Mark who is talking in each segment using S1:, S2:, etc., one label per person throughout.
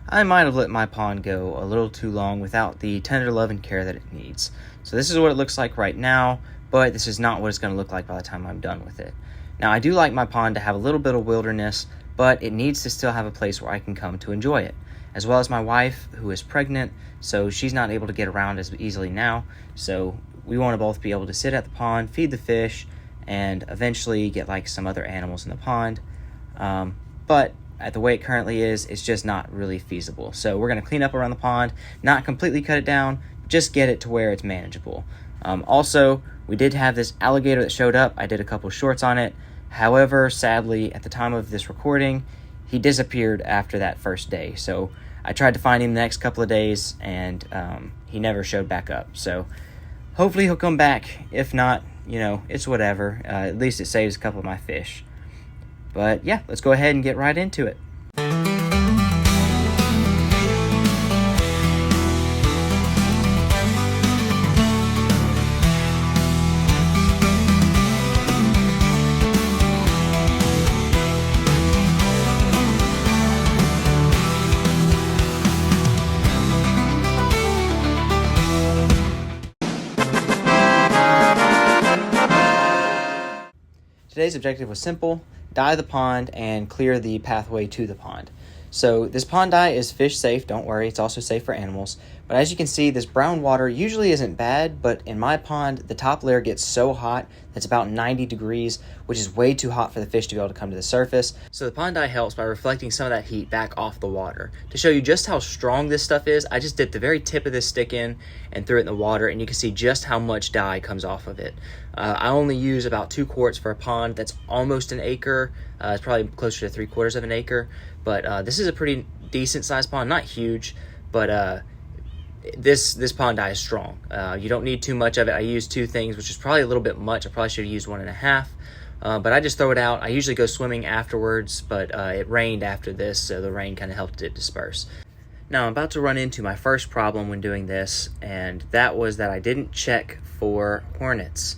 S1: I might have let my pond go a little too long without the tender love and care that it needs. So this is what it looks like right now, but this is not what it's going to look like by the time I'm done with it. Now, I do like my pond to have a little bit of wilderness, but it needs to still have a place where I can come to enjoy it, as well as my wife, who is pregnant, so she's not able to get around as easily now. So we want to both be able to sit at the pond, feed the fish, and eventually get like some other animals in the pond. But at the way it currently is, it's just not really feasible. So we're going to clean up around the pond, not completely cut it down, just get it to where it's manageable. Also, we did have this alligator that showed up. I did a couple shorts on it. However, sadly, at the time of this recording, he disappeared after that first day. So I tried to find him the next couple of days, and he never showed back up. So hopefully he'll come back. If not, it's whatever. At least it saves a couple of my fish. But yeah, let's go ahead and get right into it. Today's objective was simple: dye the pond and clear the pathway to the pond. So this pond dye is fish safe, don't worry, it's also safe for animals. But as you can see, this brown water usually isn't bad, but in my pond, the top layer gets so hot that's about 90 degrees, which is way too hot for the fish to be able to come to the surface. So the pond dye helps by reflecting some of that heat back off the water. To show you just how strong this stuff is, I just dipped the very tip of this stick in and threw it in the water, and you can see just how much dye comes off of it. I only use about 2 quarts for a pond that's almost an acre. It's probably closer to 3/4 of an acre, but this is a pretty decent sized pond, not huge, but this pond dye is strong. You don't need too much of it. I used 2 things, which is probably a little bit much. I probably should have used 1.5, but I just throw it out. I usually go swimming afterwards, but it rained after this, so the rain kind of helped it disperse. Now I'm about to run into my first problem when doing this, and that was that I didn't check for hornets.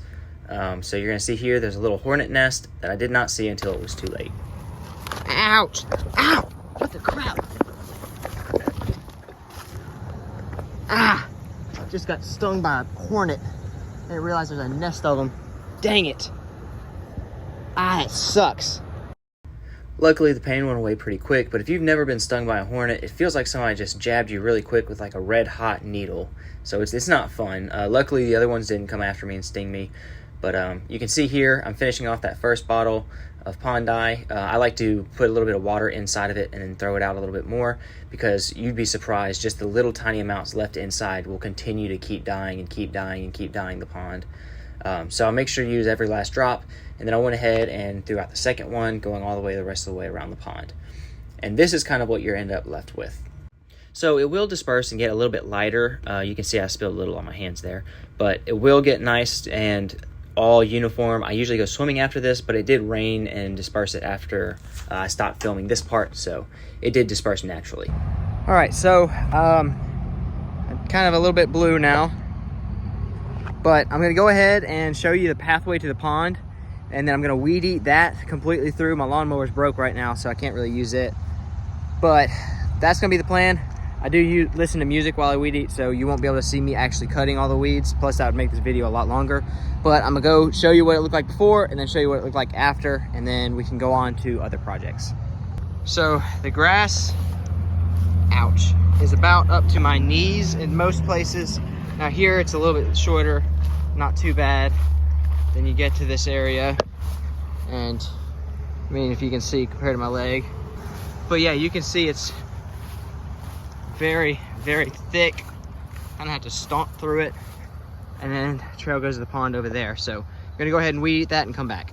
S1: So you're gonna see here, there's a little hornet nest that I did not see until it was too late. Ouch! Ow! What the crap? Just got stung by a hornet. I didn't realize there's a nest of them. Dang it. It sucks. Luckily, the pain went away pretty quick, but if you've never been stung by a hornet, it feels like somebody just jabbed you really quick with like a red hot needle. So it's not fun. Luckily, the other ones didn't come after me and sting me. But you can see here, I'm finishing off that first bottle of pond dye. I like to put a little bit of water inside of it and then throw it out a little bit more, because you'd be surprised, just the little tiny amounts left inside will continue to keep dyeing and keep dyeing and keep dyeing the pond. So I'll make sure to use every last drop, and then I went ahead and threw out the second one, going all the way the rest of the way around the pond. And this is kind of what you end up left with. So it will disperse and get a little bit lighter. You can see I spilled a little on my hands there, but it will get nice and all uniform. I usually go swimming after this, but it did rain and disperse it after I stopped filming this part, so it did disperse naturally. All right, so I'm kind of a little bit blue now, but I'm gonna go ahead and show you the pathway to the pond, and then I'm gonna weed eat that completely through. My lawnmower's broke right now, so I can't really use it, but that's gonna be the plan. I do listen to music while I weed eat, so you won't be able to see me actually cutting all the weeds. Plus, that would make this video a lot longer. But I'm gonna go show you what it looked like before, and then show you what it looked like after, and then we can go on to other projects. So the grass, ouch, is about up to my knees in most places. Now here it's a little bit shorter, not too bad. Then you get to this area, and I mean, if you can see compared to my leg. But yeah, you can see it's very, very thick. Kind of have to stomp through it, and then the trail goes to the pond over there. So I'm gonna go ahead and weed eat that and come back.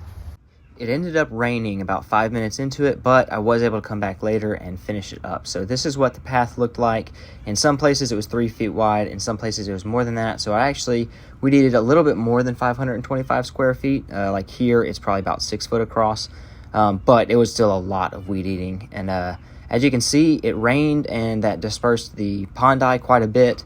S1: It ended up raining about 5 minutes into it, but I was able to come back later and finish it up. So this is what the path looked like. In some places it was 3 feet wide, in some places it was more than that. So I actually weed eated a little bit more than 525 square feet. Like here, it's probably about 6 foot across, but it was still a lot of weed eating. And as you can see, it rained and that dispersed the pond dye quite a bit.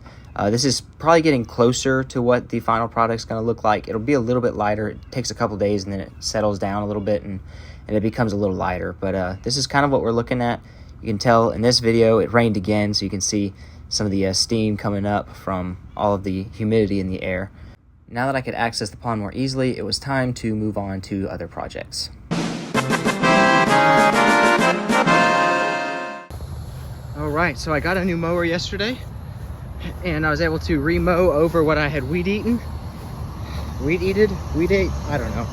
S1: This is probably getting closer to what the final product's going to look like. It'll be a little bit lighter. It takes a couple days and then it settles down a little bit and it becomes a little lighter. But this is kind of what we're looking at. You can tell in this video it rained again, so you can see some of the steam coming up from all of the humidity in the air. Now that I could access the pond more easily, it was time to move on to other projects. All right, so I got a new mower yesterday, and I was able to remow over what I had weed ate, I don't know.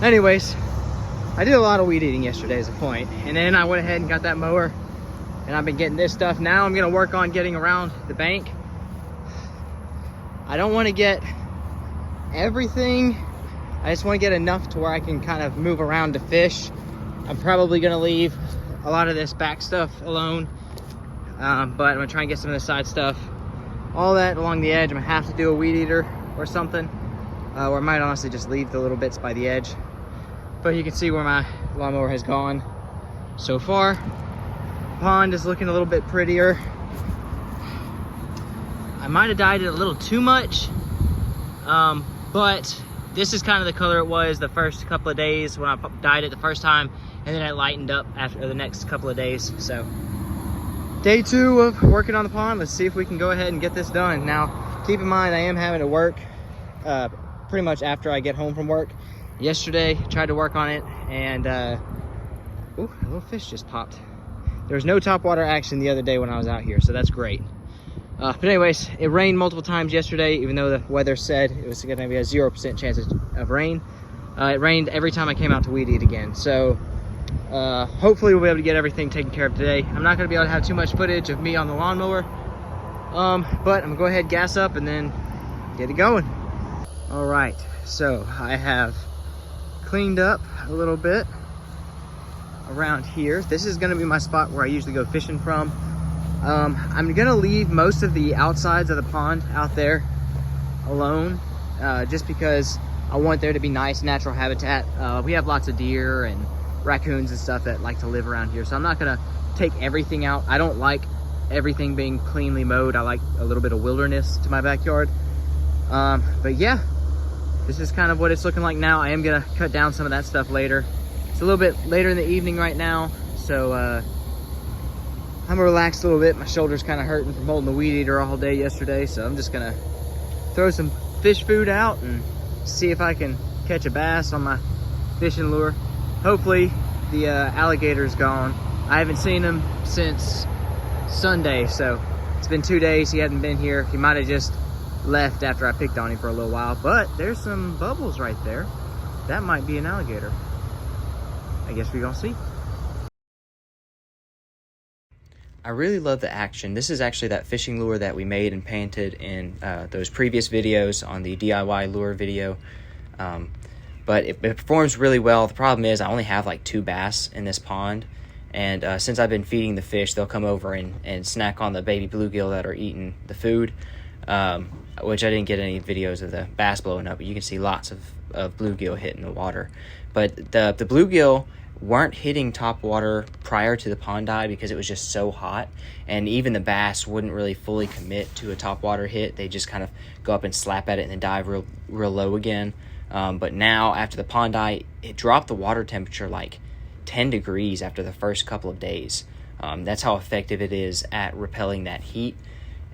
S1: Anyways, I did a lot of weed eating yesterday as a point, and then I went ahead and got that mower, and I've been getting this stuff. Now I'm gonna work on getting around the bank. I don't want to get everything, I just want to get enough to where I can kind of move around to fish. I'm probably gonna leave a lot of this back stuff alone, but I'm gonna try and get some of the side stuff, all that along the edge. I'm gonna have to do a weed eater or something, or I might honestly just leave the little bits by the edge. But you can see where my lawnmower has gone so far. The pond is looking a little bit prettier. I might have dyed it a little too much, but this is kind of the color it was the first couple of days when I dyed it the first time, and then it lightened up after the next couple of days. So day 2 of working on the pond. Let's see if we can go ahead and get this done. Now, keep in mind, I am having to work pretty much after I get home from work. Yesterday, tried to work on it, and ooh, a little fish just popped. There was no topwater action the other day when I was out here, so that's great. But anyways, it rained multiple times yesterday, even though the weather said it was gonna be a 0% chance of rain. It rained every time I came out to weed eat again. So hopefully we'll be able to get everything taken care of today. I'm not gonna be able to have too much footage of me on the lawnmower, but I'm gonna go ahead and gas up and then get it going. All right, so I have cleaned up a little bit around here. This is gonna be my spot where I usually go fishing from. I'm gonna leave most of the outsides of the pond out there alone, just because I want there to be nice natural habitat. We have lots of deer and raccoons and stuff that like to live around here, so I'm not gonna take everything out. I don't like everything being cleanly mowed. I like a little bit of wilderness to my backyard. But yeah, this is kind of what it's looking like now. I am gonna cut down some of that stuff later. It's a little bit later in the evening right now, so I'm relaxed a little bit. My shoulder's kind of hurting from holding the weed eater all day yesterday, so I'm just gonna throw some fish food out and see if I can catch a bass on my fishing lure. Hopefully the alligator's gone. I haven't seen him since Sunday, so it's been 2 days he hadn't been here. He might have just left after I picked on him for a little while, but there's some bubbles right there. That might be an alligator. I guess we're gonna see. I really love the action. This is actually that fishing lure that we made and painted in those previous videos on the DIY lure video. But it performs really well. The problem is I only have like 2 bass in this pond. And since I've been feeding the fish, they'll come over and snack on the baby bluegill that are eating the food. Which I didn't get any videos of the bass blowing up, but you can see lots of bluegill hitting the water. But the bluegill weren't hitting top water prior to the pond dye because it was just so hot, and even the bass wouldn't really fully commit to a top water hit. They just kind of go up and slap at it and then dive real low again. But now after the pond dye, it dropped the water temperature like 10 degrees after the first couple of days. That's how effective it is at repelling that heat.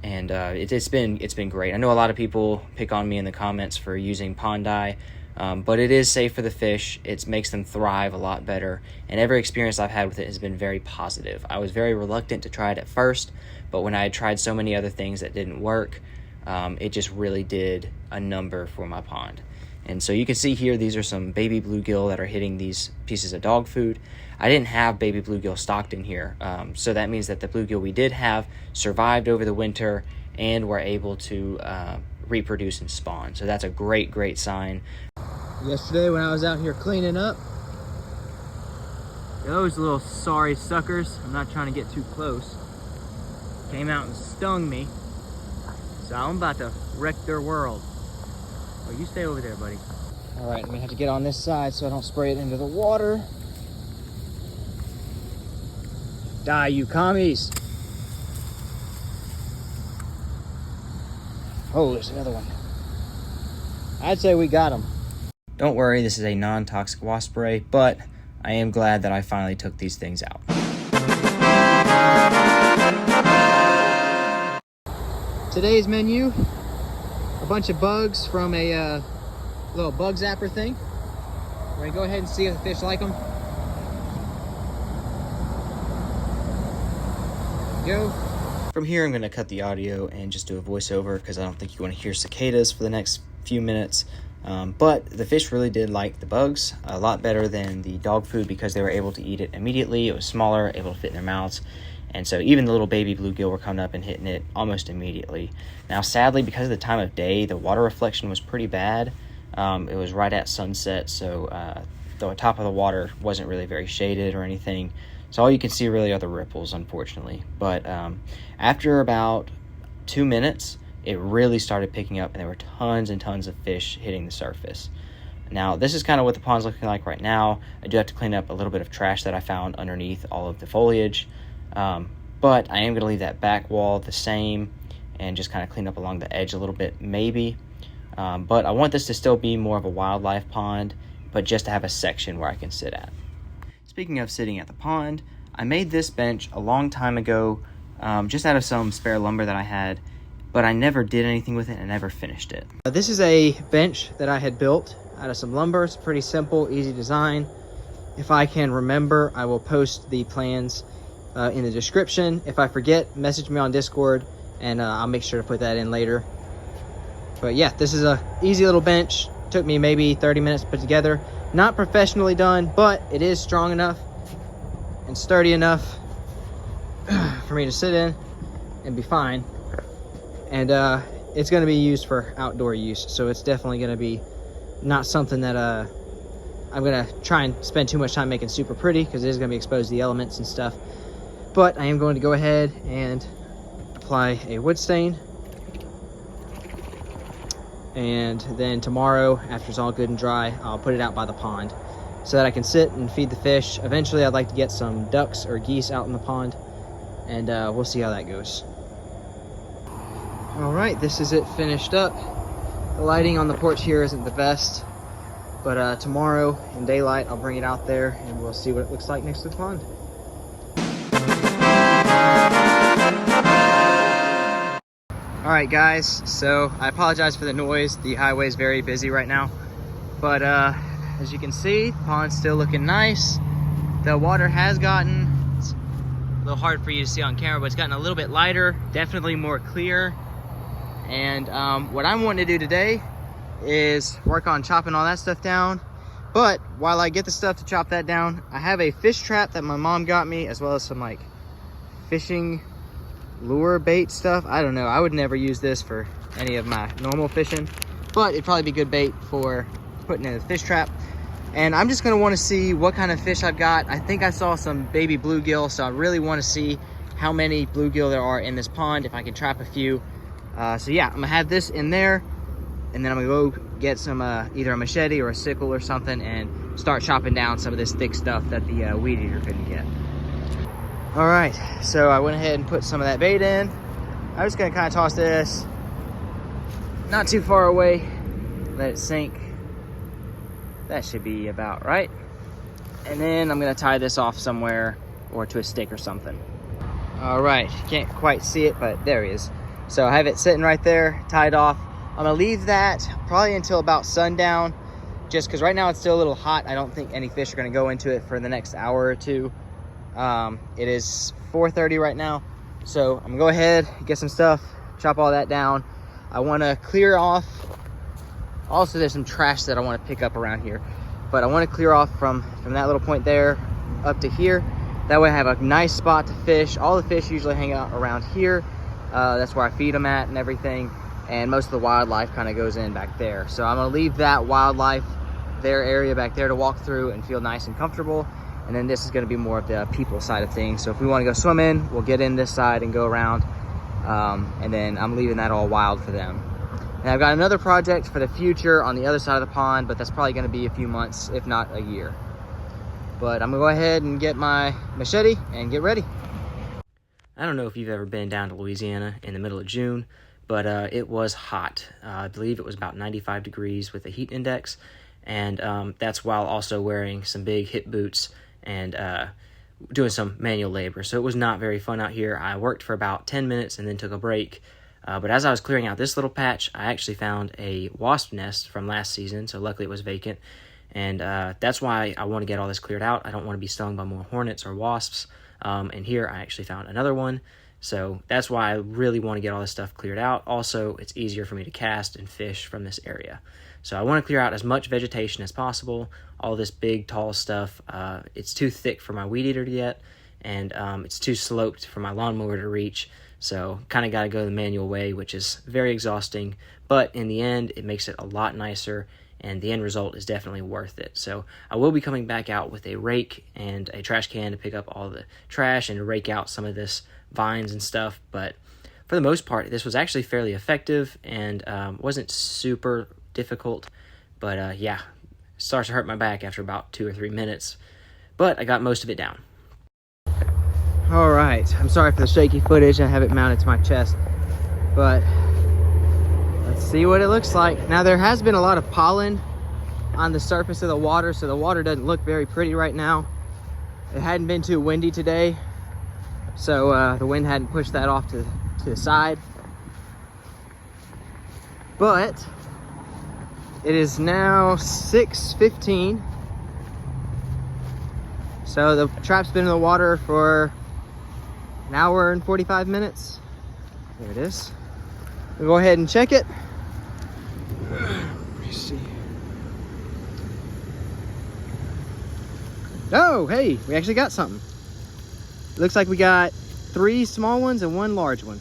S1: And it's been great. I know a lot of people pick on me in the comments for using pond dye, but it is safe for the fish. It makes them thrive a lot better, and every experience I've had with it has been very positive. I was very reluctant to try it at first, but when I had tried so many other things that didn't work, it just really did a number for my pond. And so you can see here, these are some baby bluegill that are hitting these pieces of dog food. I didn't have baby bluegill stocked in here, so that means that the bluegill we did have survived over the winter and were able to reproduce and spawn. So that's a great sign. Yesterday when I was out here cleaning up, those little sorry suckers, I'm not trying to get too close, came out and stung me. So I'm about to wreck their world. Oh, you stay over there, buddy. All right, I'm gonna have to get on this side so I don't spray it into the water. Die, you commies. Oh, there's another one. I'd say we got him. Don't worry, this is a non-toxic wasp spray, but I am glad that I finally took these things out. Today's menu, a bunch of bugs from a little bug zapper thing. We're gonna go ahead and see if the fish like them. Go. From here, I'm gonna cut the audio and just do a voiceover because I don't think you want to hear cicadas for the next few minutes. But the fish really did like the bugs a lot better than the dog food because they were able to eat it immediately. It was smaller, able to fit in their mouths. And so even the little baby bluegill were coming up and hitting it almost immediately. Now, sadly, because of the time of day, the water reflection was pretty bad. It was right at sunset, so the top of the water wasn't really very shaded or anything. So all you can see really are the ripples, unfortunately. But after about 2 minutes, it really started picking up, and there were tons and tons of fish hitting the surface. Now, this is kind of what the pond's looking like right now. I do have to clean up a little bit of trash that I found underneath all of the foliage. But I am going to leave that back wall the same and just kind of clean up along the edge a little bit, maybe. But I want this to still be more of a wildlife pond, but just to have a section where I can sit at. Speaking of sitting at the pond, I made this bench a long time ago, just out of some spare lumber that I had, but I never did anything with it and never finished it. This is a bench that I had built out of some lumber. It's pretty simple, easy design. If I can remember, I will post the plans in the description. If I forget, message me on Discord and I'll make sure to put that in later. But yeah, this is a easy little bench. Took me maybe 30 minutes to put together. Not professionally done, but it is strong enough and sturdy enough for me to sit in and be fine. And it's going to be used for outdoor use, so it's definitely going to be not something that I'm going to try and spend too much time making super pretty, because it is going to be exposed to the elements and stuff. But I am going to go ahead and apply a wood stain. And then tomorrow, after it's all good and dry, I'll put it out by the pond so that I can sit and feed the fish. Eventually, I'd like to get some ducks or geese out in the pond, and we'll see how that goes. All right, this is it finished up. The lighting on the porch here isn't the best, but tomorrow in daylight, I'll bring it out there and we'll see what it looks like next to the pond. All right, guys, so I apologize for the noise. The highway is very busy right now, but as you can see, the pond's still looking nice. The water has gotten, it's a little hard for you to see on camera, but it's gotten a little bit lighter, definitely more clear. And what I'm wanting to do today is work on chopping all that stuff down. But while I get the stuff to chop that down, I have a fish trap that my mom got me, as well as some like fishing lure bait stuff. I don't know, I would never use this for any of my normal fishing, but it'd probably be good bait for putting in the fish trap. And I'm just gonna want to see what kind of fish I've got. I think I saw some baby bluegill, so I really want to see how many bluegill there are in this pond, if I can trap a few. So yeah, I'm gonna have this in there, and then I'm gonna go get some either a machete or a sickle or something and start chopping down some of this thick stuff that the weed eater couldn't get. All right, so I went ahead and put some of that bait in. I'm just gonna kind of toss this not too far away, let it sink. That should be about right. And then I'm gonna tie this off somewhere or to a stick or something. All right, can't quite see it, but there he is. So I have it sitting right there, tied off. I'm gonna leave that probably until about sundown, just because right now it's still a little hot. I don't think any fish are gonna go into it for the next hour or two. It is 4:30 right now, so I'm gonna go ahead, get some stuff, chop all that down. I wanna clear off, also there's some trash that I wanna pick up around here, but I wanna clear off from that little point there up to here. That way I have a nice spot to fish. All the fish usually hang out around here. That's where I feed them at and everything. And most of the wildlife kind of goes in back there. So I'm gonna leave that wildlife, their area back there to walk through and feel nice and comfortable. And then this is gonna be more of the people side of things. So if we wanna go swimming, we'll get in this side and go around. And then I'm leaving that all wild for them. And I've got another project for the future on the other side of the pond, but that's probably gonna be a few months, if not a year. But I'm gonna go ahead and get my machete and get ready. I don't know if you've ever been down to Louisiana in the middle of June, but it was hot. I believe it was about 95 degrees with a heat index, and that's while also wearing some big hip boots and doing some manual labor. So it was not very fun out here. I worked for about 10 minutes and then took a break. But as I was clearing out this little patch, I actually found a wasp nest from last season. So luckily it was vacant. And that's why I want to get all this cleared out. I don't want to be stung by more hornets or wasps. And here I actually found another one. So that's why I really want to get all this stuff cleared out. Also, it's easier for me to cast and fish from this area. So I want to clear out as much vegetation as possible. All this big, tall stuff, it's too thick for my weed eater to get, and it's too sloped for my lawnmower to reach. So kind of got to go the manual way, which is very exhausting. But in the end, it makes it a lot nicer, and the end result is definitely worth it. So I will be coming back out with a rake and a trash can to pick up all the trash and to rake out some of this vines and stuff. But for the most part, this was actually fairly effective and wasn't super difficult. But yeah, it starts to hurt my back after about 2 or 3 minutes. But I got most of it down. All right, I'm sorry for the shaky footage. I have it mounted to my chest. But let's see what it looks like. Now, there has been a lot of pollen on the surface of the water, so the water doesn't look very pretty right now. It hadn't been too windy today, so the wind hadn't pushed that off to the side. But it is now 6:15. So the trap's been in the water for an hour and 45 minutes. There it is. We'll go ahead and check it. Let me see. Oh, hey, we actually got something. Looks like we got 3 small ones and 1 large one.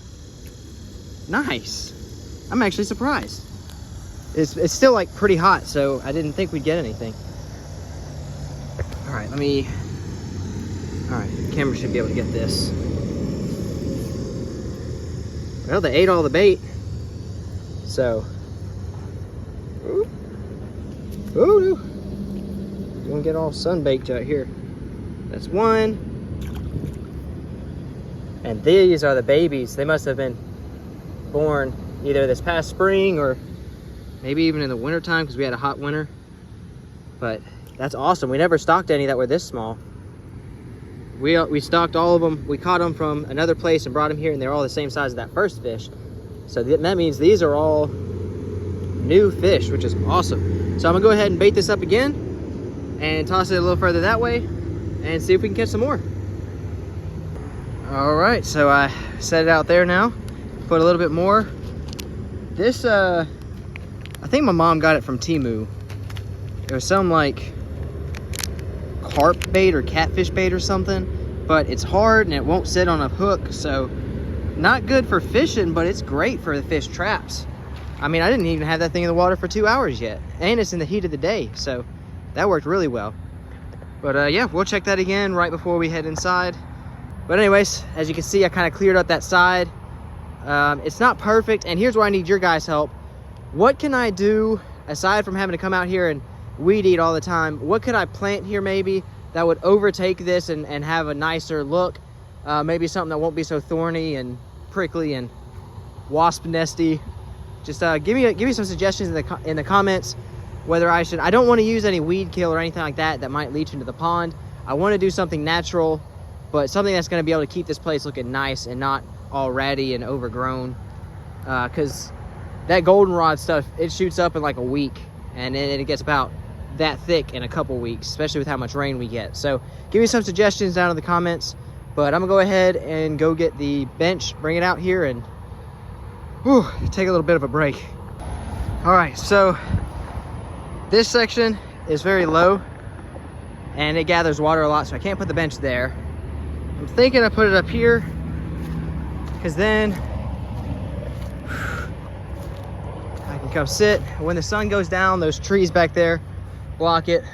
S1: Nice. I'm actually surprised. It's still like pretty hot, so I didn't think we'd get anything. All right, the camera should be able to get this. Well, they ate all the bait. So, ooh, gonna get all sunbaked out here. That's 1. And these are the babies. They must have been born either this past spring or maybe even in the winter time, because we had a hot winter. But that's awesome. We never stocked any that were this small. We stocked all of them. We caught them from another place and brought them here, and they're all the same size as that first fish. So that means these are all new fish, which is awesome. So I'm gonna go ahead and bait this up again and toss it a little further that way and see if we can catch some more. All right, so I set it out there now. Put a little bit more. This, I think my mom got it from Temu. It was some like carp bait or catfish bait or something, but it's hard and it won't sit on a hook, so not good for fishing, but it's great for the fish traps. I mean, I didn't even have that thing in the water for 2 hours yet, and it's in the heat of the day, so that worked really well. But yeah, we'll check that again right before we head inside. But anyways, as you can see, I kind of cleared up that side. It's not perfect, and here's where I need your guys' help. What can I do aside from having to come out here and weed eat all the time? What could I plant here maybe that would overtake this and have a nicer look? Maybe something that won't be so thorny and prickly and wasp nesty. Just give me some suggestions in the comments whether I should. I don't want to use any weed kill or anything like that that might leach into the pond. I want to do something natural, but something that's going to be able to keep this place looking nice and not all ratty and overgrown. Because that goldenrod stuff, it shoots up in like a week, and then it gets about that thick in a couple weeks, especially with how much rain we get. So give me some suggestions down in the comments. But I'm gonna go ahead and go get the bench, bring it out here, and take a little bit of a break. All right, so this section is very low and it gathers water a lot, so I can't put the bench there. I'm thinking I put it up here, because then I can come sit. When the sun goes down, those trees back there block it,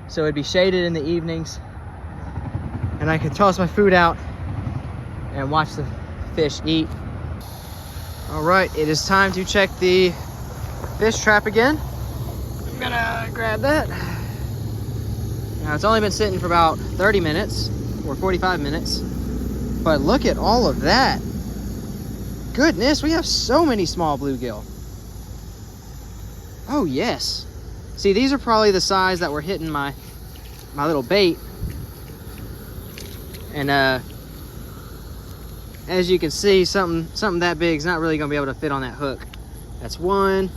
S1: so it'd be shaded in the evenings, and I can toss my food out and watch the fish eat. All right, it is time to check the fish trap again. I'm gonna grab that. Now, it's only been sitting for about 30 minutes or 45 minutes, but look at all of that. Goodness, we have so many small bluegill. Oh yes. See, these are probably the size that were hitting my little bait. And as you can see, something that big is not really gonna be able to fit on that hook. That's one.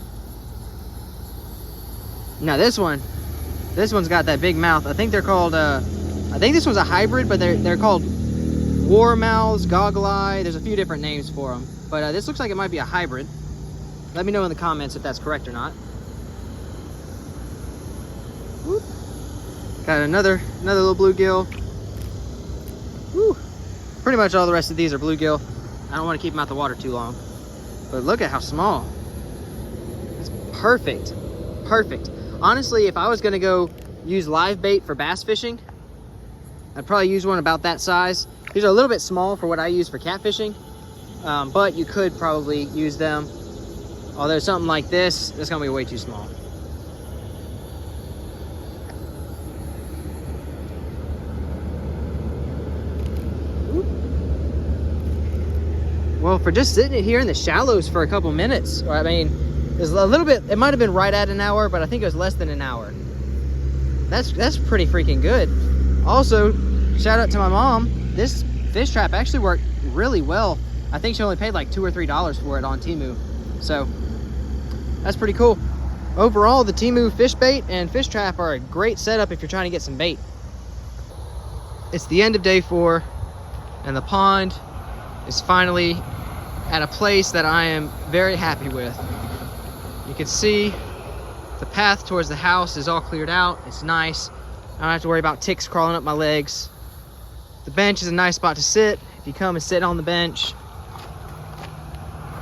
S1: Now this one's got that big mouth. I think they're called, I think this one's a hybrid, but they're called war mouths, goggle eye. There's a few different names for them, but this looks like it might be a hybrid. Let me know in the comments if that's correct or not. Whoop. Got another little bluegill. Woo. Pretty much all the rest of these are bluegill. I don't want to keep them out the water too long, but look at how small. It's perfect, perfect. Honestly, if I was gonna go use live bait for bass fishing, I'd probably use one about that size. These are a little bit small for what I use for catfishing, but you could probably use them. Although something like this, it's gonna be way too small. Well, for just sitting here in the shallows for a couple minutes, or I mean, there's a little bit, it might have been right at an hour, but I think it was less than an hour. That's pretty freaking good. Also, shout out to my mom. This fish trap actually worked really well. I think she only paid like $2 or $3 for it on Temu. So that's pretty cool. Overall, the Temu fish bait and fish trap are a great setup if you're trying to get some bait. It's the end of day 4, and the pond is finally at a place that I am very happy with. You can see the path towards the house is all cleared out. It's nice. I don't have to worry about ticks crawling up my legs. The bench is a nice spot to sit. If you come and sit on the bench,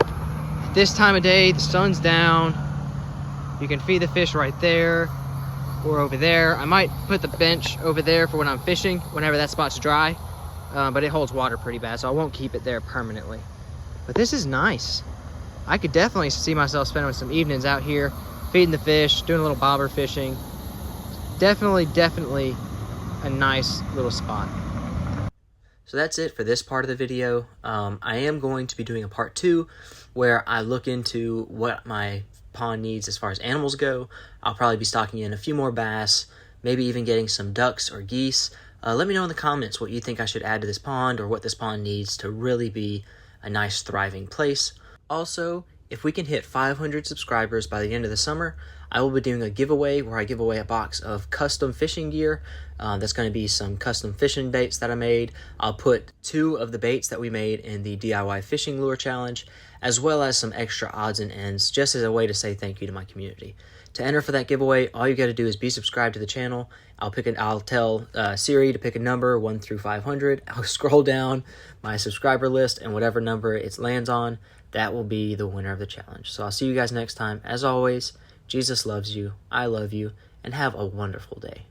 S1: at this time of day, the sun's down. You can feed the fish right there or over there. I might put the bench over there for when I'm fishing, whenever that spot's dry. But it holds water pretty bad, so I won't keep it there permanently. But this is nice. I could definitely see myself spending some evenings out here, feeding the fish, doing a little bobber fishing. Definitely a nice little spot. So that's it for this part of the video. I am going to be doing a part 2 where I look into what my pond needs as far as animals go. I'll probably be stocking in a few more bass, maybe even getting some ducks or geese. Let me know in the comments what you think I should add to this pond, or what this pond needs to really be a nice, thriving place. Also, if we can hit 500 subscribers by the end of the summer, I will be doing a giveaway where I give away a box of custom fishing gear. That's going to be some custom fishing baits that I made. I'll put 2 of the baits that we made in the DIY fishing lure challenge, as well as some extra odds and ends, just as a way to say thank you to my community. To enter for that giveaway, all you got to do is be subscribed to the channel. I'll tell Siri to pick a number 1 through 500. I'll scroll down my subscriber list, and whatever number it lands on, that will be the winner of the challenge. So I'll see you guys next time. As always, Jesus loves you, I love you, and have a wonderful day.